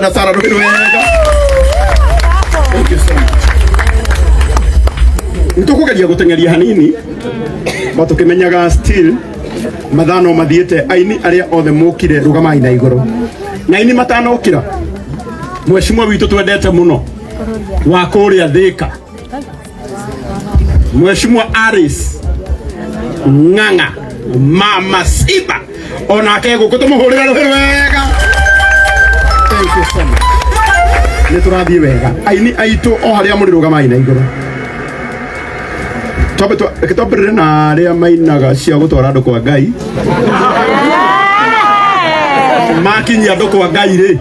dada Sara ndo wega. Thank you so much. Nitukugeria gutengeria hanini watu kimenyaga still mathano mathiete aini aria othe mukire rugamai na iguru na ini matano ukira mweshimwa witu twendete muno wa kuria Thika mweshimwa Aris Ng'ang'a Mama Siba onake guku tumuhurira ruhiru wega. Thank you so much. Niturathie wega aini aitu o haria muri rugamai na iguru Kitobere na aria mainaga cia gutwara andu kwa Ngai makinyia andu kwa Ngai ri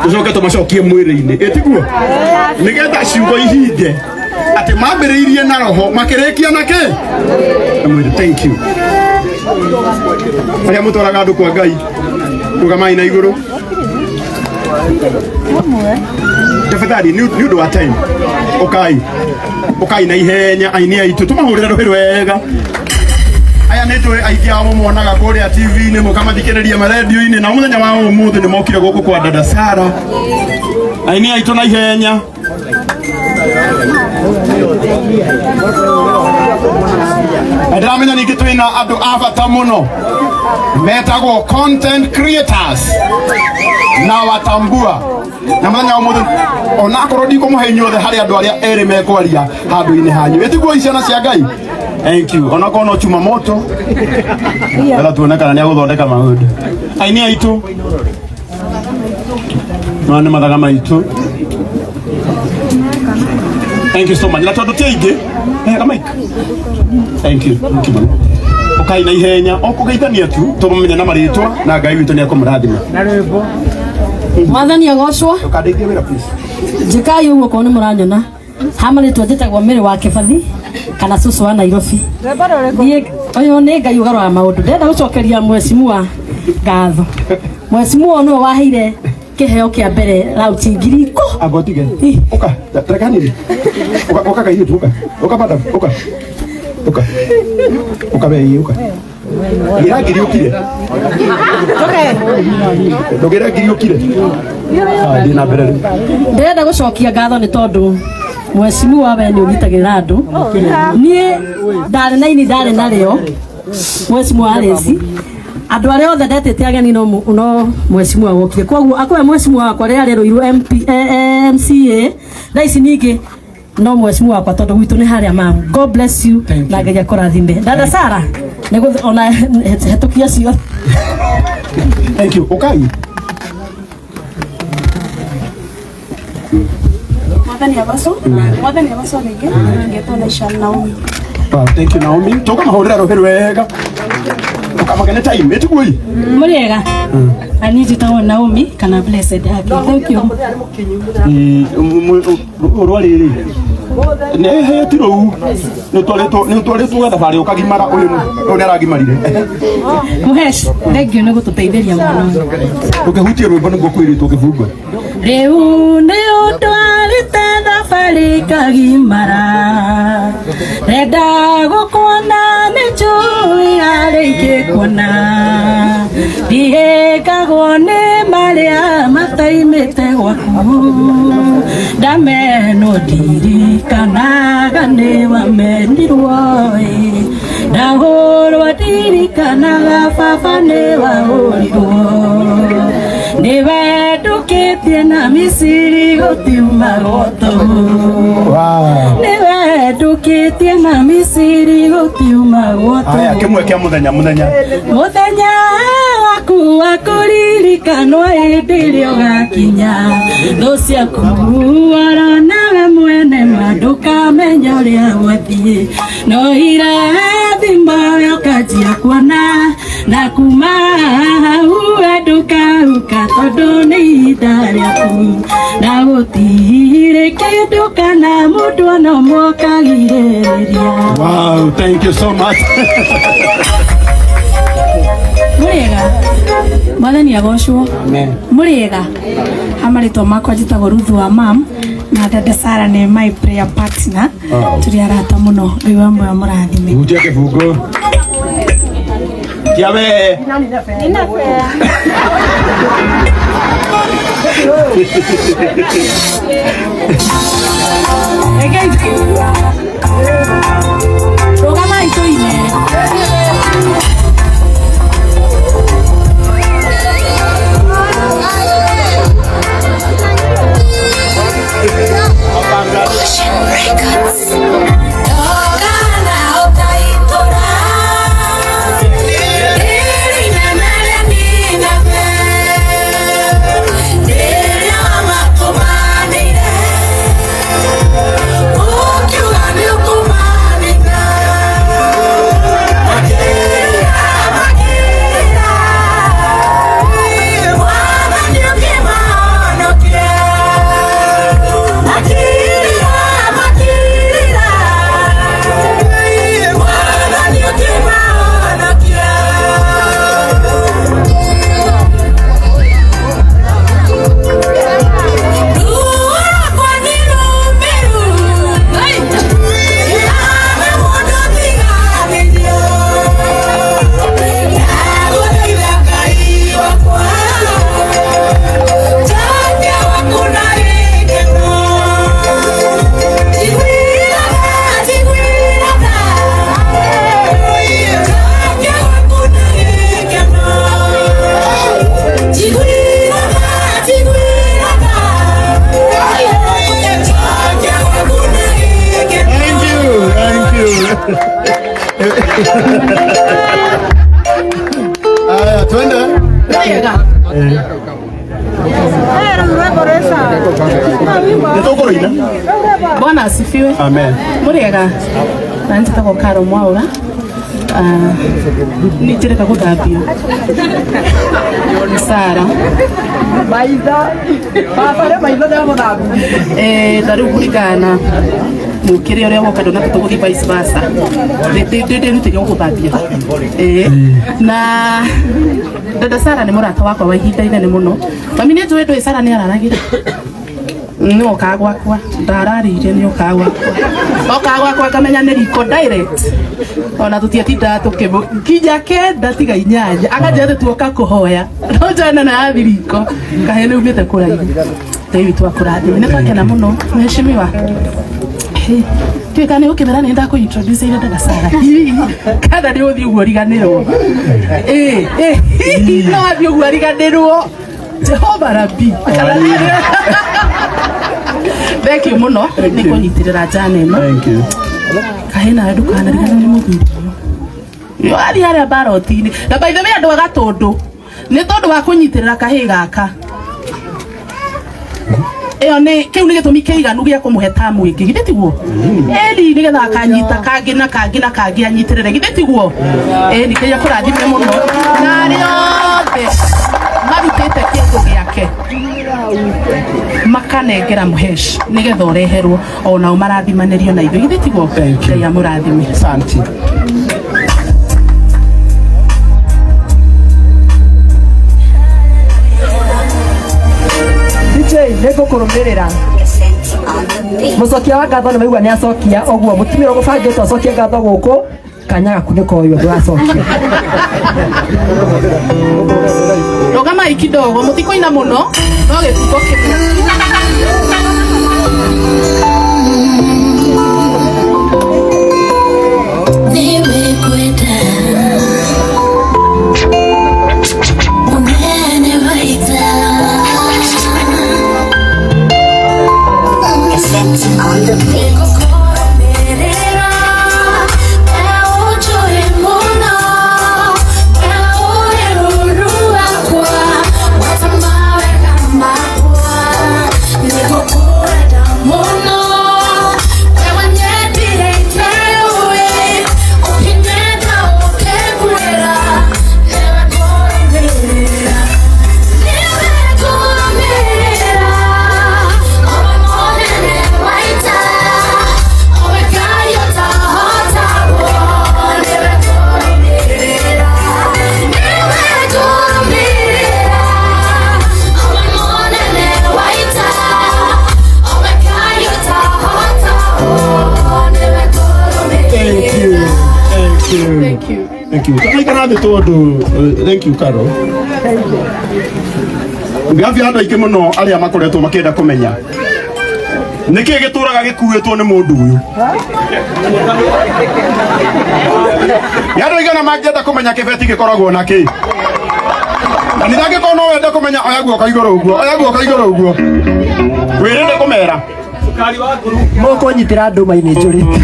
tucoke tumacokie mwiri-ini etiguo nigetha ciugo ihinde ati mambiriirie na roho makirikia nake mwiri. Thank you aria mutwaraga andu kwa Ngai rugamai na iguru tafadhali ni undu wa time ukai na ihenya aini aitu tumahurira ruhiru wega. Aya netu aiki amo monaga kuria TV ni mukamathikireria ma radio-ini na muthenya wa umuthi ni mokire guku kwa dada Sara aini aitu na ihenya. Ndamenya ningi twina andu abata muno metagwo content creators na watambua na muthenya wa umuthi onakorwo ndikumuhe inyuothe hari andu aria eri mekwaria handu-ini hanyu etiguo iciana cia Ngai. Thank you. Onako no chuma moto ela tuonekana ni aguthondeka maundu aini aitu mwana mathaga maitu. Thank you so much. La tondu tiingi kama ik. Thank you. Okay na ihenya okugeithania tu tumenya na maritwa na Ngai witu ni akumurathima na rwimbo mwathani agocwo ukandeithia wira please jikai uguo ko ni muranyona hamari twetagwo Mary wa Kibathi kana susu wa Nairobi oyo ni Ngai ugarwa maundu ndenda gucokeria mwecimu ngatho mwecimu no waheire kiheo kia mbere rauti ngiri ko agotige uka trekani uka kai tu uka bada uka bei uka gira ngiri ukire ndogira ngiri ukire ndina mbere ndenda gucokia ngatho ni tondu mwecimu wa we ni ugitagirira andu nie ndare nario mwecimu wa Resi andu aria othe ndetete ageni no mwecimu agokire koguo akwe mwecimu wakwa ria ruirwo MCA na ici ningi no mwecimu wakwa tondu gwitu ni haria mam. God bless you na Ngai akurathime dada Sara nego ona hetukia cio. Thank you. Okay. Mwathani abaso ningi ngetona Isha Naomi. Thank you Naomi. Toka mahurira ruhiru wega. Ukamagene time etigui. Muriega. Aniji tawo Naomi kana blessed haki. Thank you. Urwaliri. Ne hetiro no toleto ga thabari ukagimara uyu no naragimarire. Muhesh, thank you nego tuteithĩria mwana. Ukihutia rwimbo niguo kwĩrĩtwo kĩbungo. Rĩu nĩ ũtwarĩte thabari kagimara. Renda gũkuona nĩ njũĩ harĩa ingĩkuona. Ndihĩngagwo nĩ marĩa mataimĩte gwaku. Ndamenwo ndirikanaga nĩ wamenirwo ndahũrwo ndirikanaga baba nĩ wahũrirwo nĩwe ndũkĩtie na Misiri gũtiuma gũtũ nĩwe ndũkĩtie na Misiri gũtiuma gũtũ. Aya kĩmwe kĩa mũthenya waku wa kũririkanwo hĩndĩ ĩrĩa ũgakinya thũ ciaku waronaga mwene ma ndũkamenya ũrĩa gwathiĩ no irathimo ũkanjia kuona na kuma hau ndũkahuka tondũ nĩ ihinda rĩaku na gũtirĩ kĩndũ kana mũndũ ona ũmwe ũkagirĩrĩria. Wow, thank you so much. Muriega mwathani agocwo. Muriega amaritwo makwa njitagwo Ruth wa mam na dada Sara ni my prayer partner. Turi arata muno riu amwe murathime. Uje kĩbungo Tiawe. Aya, twende. Bwana asifiwe. Amen. Muriega. Nanjita ko Karo Mwaura. Nijireka kuthambio. Sara. Maitha. Baba maitha ndio muthambio. Tariu kurigana. Mukire uria woka ndona tuguthi vice versa. Ndende nutire guthambia. Na dada Sara ni murata wakwa wa ihinda inene muno. Mami ni njui ndui Sara ni araragira. No kagwakwa ndararire ni okagwakwa kamenya ni riko direct ona tutiatinda tukija kenda tiga inyanya akaje tuoka kuhoya no jana na riko kahene umite kuraihu tewi twakurathi ni twakena muno mheshimiwa twikane ukimera ni nda ku introduce ile dada Sara kada ni uthi uguriganirwo no athi uguriganirwo Jehova Rabbi Thank you muno ni kunyitirira jana ino. Thank you. Kahena ndukana rigana ni muthuri. Yo ari ari barotini. Na by the way andu agatondu. Ni tondu wa kunyitirira kahi gaka. Eyo ni kiu ni gitumi kiiganu gia kumuhe tamu ingi githitiguo. Ni getha akanyita kangi anyitirire githitiguo. Ni kiya kurathime muno. Na riothe marutite kindu giake makanengera muhesh nigetha ureherwo ona umarathimanĩrio na ithuĩ githitiguo Ngai amũrathime. Asante. DJ nĩngũkũrũmĩrĩra mũcokia wa ngatho nĩ maigua nĩ acokia ũguo mũtimĩrwo gũbangĩtwo acokie ngatho gũkũ kanya gaku nĩ koyo ndũracokia Rogama ikidogo mutikoina muno no gĩtuko Thank you. ni tondu thank you Carol. Ngavi andu aingi muno aria makoretwo makienda kumenya niki gituraga gikuitwo ni mundu uyu. Yandu igana mangienda kumenya kibeti gikoragwo na ki. Na nithangiko no wende kumenya oya guoka iguru uguo. Wirinde kumera. Moko nyitira nduma-ini njurite.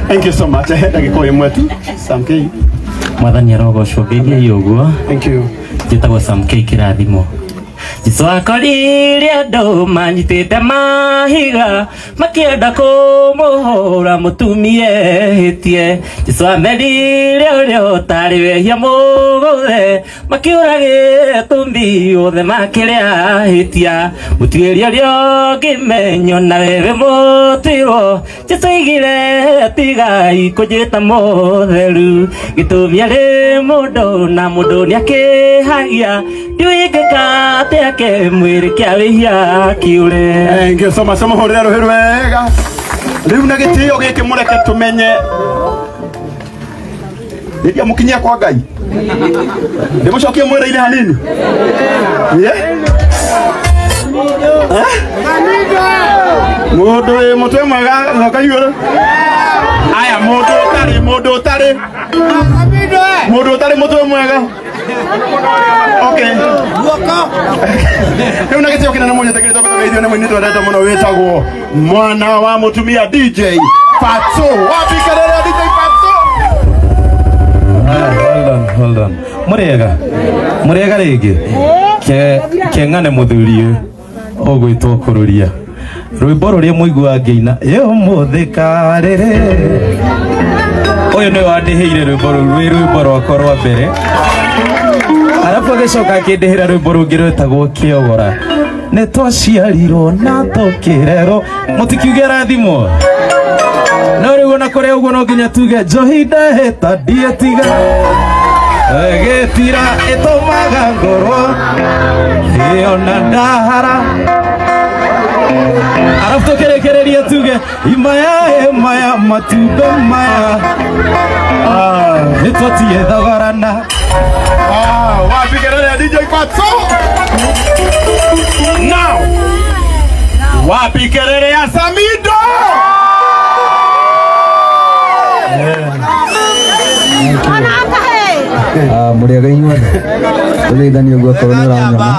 Thank you so much. Ndagiko imwe tu. Samkei. Mwathani arogocwo ngeithia uguo. Thank you. Njĩtagwo Samkei kĩrathimo. Jesũ akorire andũ manyitĩte mahiga makĩenda kũmũhũra mũtumia ehĩtie. Jesũ amerire ũrĩa ũtarĩ wehia mũgũthe makĩũragĩte tũmbi othe makĩrĩa ahĩtia. Mũtuĩria ũrĩa ũngĩmenyo na wewe mũtuĩrwo. Jesũ augire tigai kũnjĩta mũtheru gĩtũmi arĩ mũndũ na mũndũ nĩakĩhagia ndiũĩ ngĩka atĩa ke mwĩrĩ kĩa wĩhia kĩũre. Thank you so much. Mũhũrĩre rũhĩ rwega. Rĩu na gĩtĩo gĩkĩ mũreke tũmenye rĩrĩa mũkinyia kwa Ngai ndĩmũcokie mwĩrĩ-inĩ hanini. Mũndũ wĩ mũtwe mwega noka igũrũ. Aya mũndũ ũtarĩ mũtwe mwega. Okay. Rĩu na gĩtĩo kĩnene mũnyete kĩrĩtwo gũteithio nĩ mũini twendete mũno wĩtagwo mwana wa mũtumia DJ Fatso. Wapi kelele DJ Fatso? Hold on. Mũrĩega rĩngĩ. Kĩng'ane mũthuri ũgwĩtwo kũrũria. Rwĩmbo rũrĩa mũigua ngĩina ũmũthĩ karĩrĩ. Ũyũ nĩ wandĩhĩire rwĩmbo rũu rwĩ rwĩmbo rwakwa rwa mbere. Arabu agĩcoka akĩndĩhĩra rwĩmbo rũngĩ rwĩtagwo Kĩogora. Nĩ twaciarirwo na tũkĩrerwo. Mũtikiuge rathimo. No rĩu ona kũrĩa ũguo no nginya tuge njohi ndahĩta ndietiga. Gĩtira ĩtũmaga ngorwo ona ndahara. Arabu tũkĩrĩkĩrĩria tuge imaya matumbĩ maya nĩtwatie thogorana. Wapi kelele DJ Fatso? Now. Wapi kelele ya Samido? Mũrĩega inyuothe ũgeithania ũguo korwo nĩ ũranyona.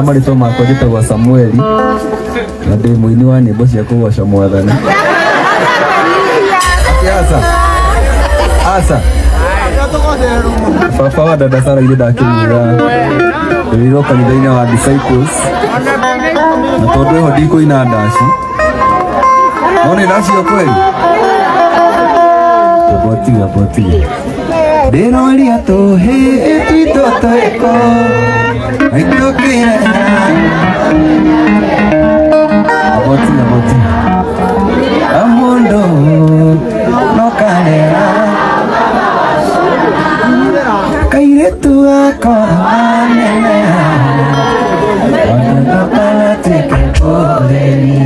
Marĩtwa makwa njĩtagwo Samueli na ndĩ mũini wa nyĩmbo cia kũgoca Mwathani. Asa baba wa dada Sara ile ndakĩnyira ndĩrĩirwo kanitha-inĩ wa Disciples na tondũ ĩho ndikũina ndaci no nĩ ndaci yo kweli botiga ndĩroria tũhĩ twitũ twĩko aitũkĩre botiga amũndũ no karera kairetu gakwa aneneha watũtũkanatuĩke ũtheri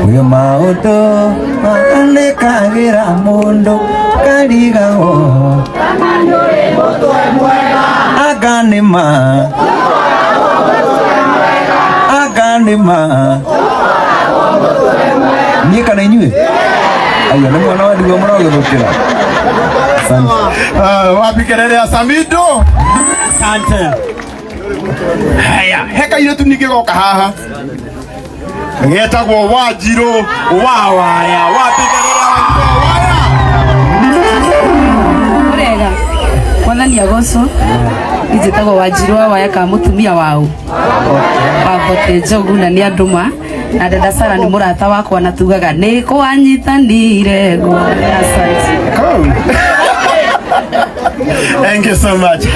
uyo maũndũ makanĩkagĩra mũndũ karigagwo aganĩma niĩ kana inyuĩ aya nĩ mwana wa ndigwa mũragĩthũkĩra. Wapi kelele ya Samido? Asante. Haya, heka ile tu ningĩgoka haha. Getagwo Wanjirũ Wawaya. Wapi kelele ya Wanjirũ Wawaya? Mũrega. Mwathani agocwo. Njĩtagwo Wanjirũ Wawaya ka mũtumia wao. Wambote Njogu na nĩ andũma. Na dada Sara nĩ mũrata wakwa na tugaga nĩ kwanyitanire guo. Asante. Thank you so much.